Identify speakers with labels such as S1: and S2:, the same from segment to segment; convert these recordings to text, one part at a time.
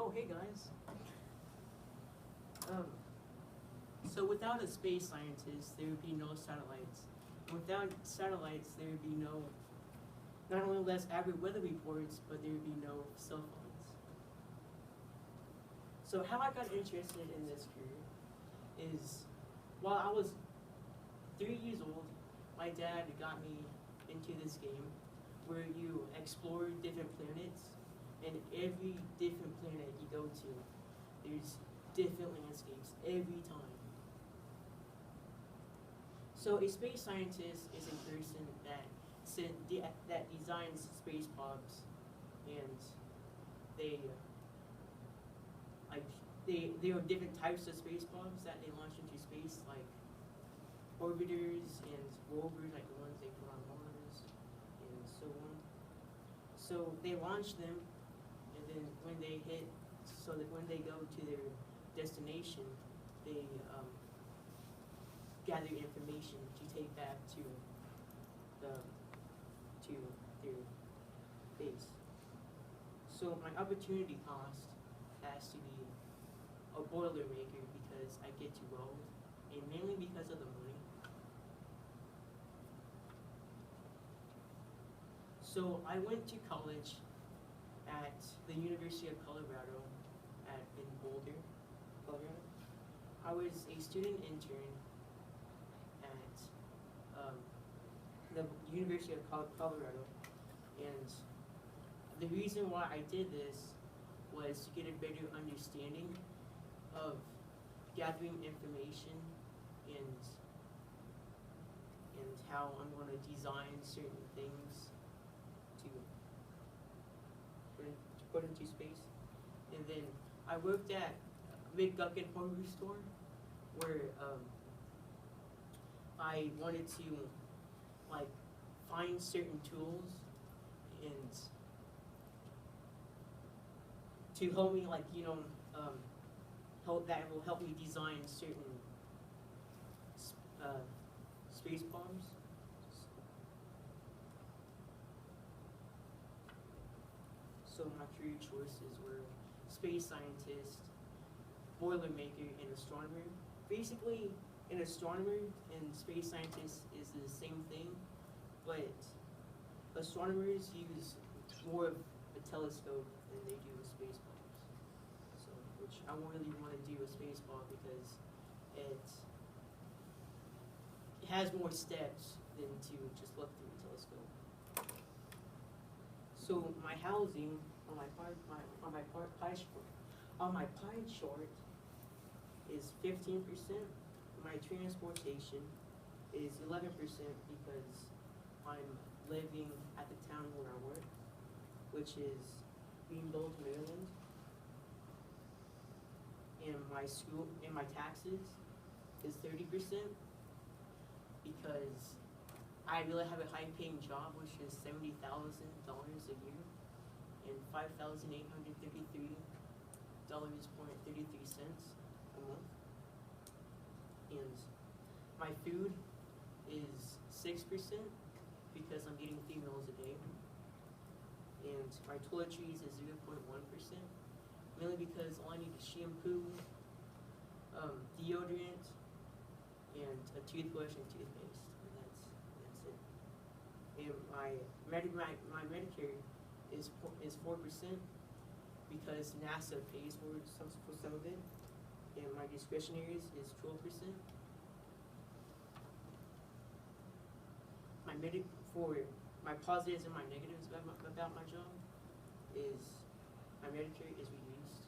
S1: Oh, hey guys. Um, so without a space scientist, there would be no satellites. And without satellites, there would be no, not only less accurate weather reports, but there would be no cell phones. So how I got interested in this career is, while I was 3 years old, my dad got me into this game where you explore different planets, and every different planet you go to, there's different landscapes every time. So a space scientist is a person that designs space pods, and they like there are different types of space pods that they launch into space, like orbiters and rovers, like the ones they put on Mars, and so on. So they launch them, and then when they hit, so that when they go to their destination, they gather information to take back to the to their base. So my opportunity cost has to be a boilermaker because I get to weld, and mainly because of the money. So I went to college at the University of Colorado in Boulder, Colorado. I was a student intern at the University of Colorado, and the reason why I did this was to get a better understanding of gathering information and how I'm going to design certain things to put into space. And then I worked at McGuckin Hardware Store, where I wanted to like find certain tools and to help me that will help me design certain space bombs. So my career choices were space scientist, boilermaker, and astronomer. Basically, an astronomer and space scientist is the same thing, but astronomers use more of a telescope than they do with space bombs. So, which I won't really want to do a space bomb because it has more steps than to just look through a telescope. So my housing on my pie chart is 15%. My transportation is 11% because I'm living at the town where I work, which is Greenville, Maryland. And my taxes is 30% because I really have a high-paying job, which is $70,000 a year, and $5,833.33 a month. And my food is 6% because I'm eating 3 meals a day. And my toiletries is 0.1%, mainly because all I need is shampoo, deodorant, and a toothbrush and toothpaste. And that's it. And my Medicare is 4% because NASA pays for some of it, and my discretionaries is 12%. For my positives and my negatives about my job is my Medicare is reduced,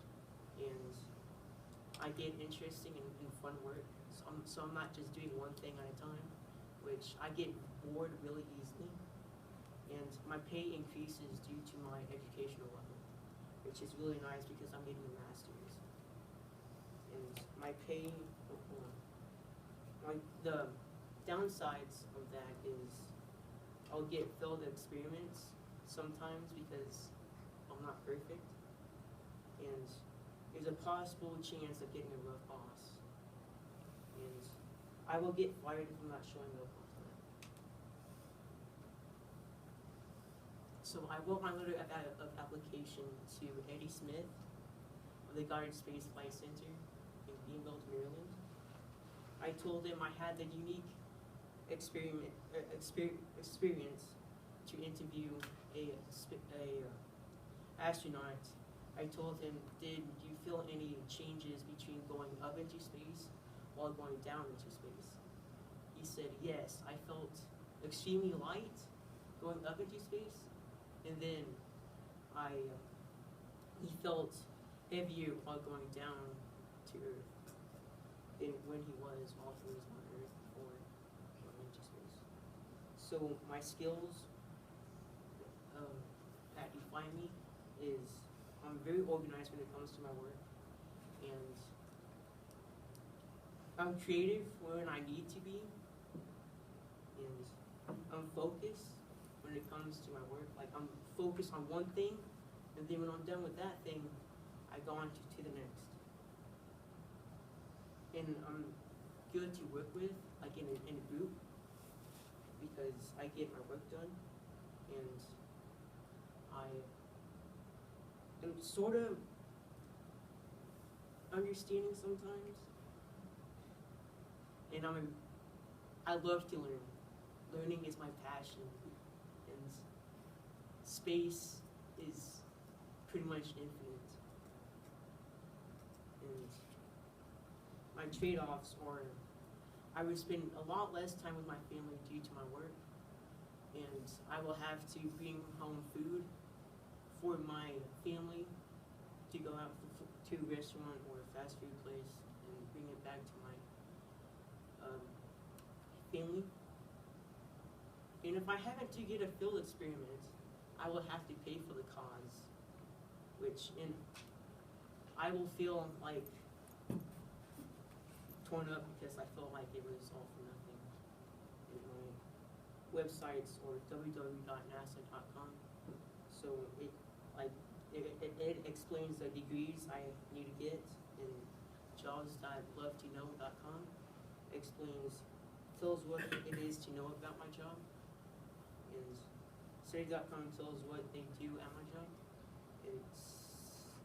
S1: and I get interesting and fun work. So I'm not just doing one thing at a time, which I get bored really easily. And my pay increases due to my educational level, which is really nice because I'm getting a master's. And my pay, the downsides of that is I'll get failed experiments sometimes because I'm not perfect, and there's a possible chance of getting a rough boss, and I will get fired if I'm not showing up on time. So I wrote my letter of application to Eddie Smith, the Goddard Space Flight Center in Greenbelt, Maryland. I told him I had the unique experience to interview a astronaut. I told him, did you feel any changes between going up into space while going down into space? He said, yes, I felt extremely light going up into space, and then he felt heavier while going down to Earth than when he was while he was on Earth before going into space. So my skills that define me is I'm very organized when it comes to my work, and I'm creative when I need to be, and I'm focused when it comes to my work. Like, I'm focused on one thing, and then when I'm done with that thing, I go on to the next. And I'm good to work with, like in a group, because I get my work done, and I am sort of understanding sometimes, and I love to learn. Learning is my passion, and space is pretty much infinite. And my trade-offs are I would spend a lot less time with my family due to my work, and I will have to bring home food for my family to go out to a restaurant or a fast food place and bring it back to my family. And if I happen to get a field experiment, I will have to pay for the cause, I will feel like torn up because I felt like it was all for nothing. And my websites or www.nasa.com. So it explains the degrees I need to get, and jobs.lovetoknow.com tells what it is to know about my job, and study.com tells what they do at my job.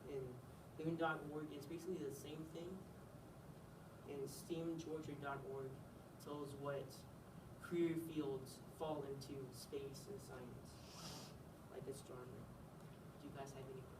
S1: And living.org is basically the same thing, and STEAMGeorgia.org tells what career fields fall into space and science, like astronomy. Do you guys have any questions?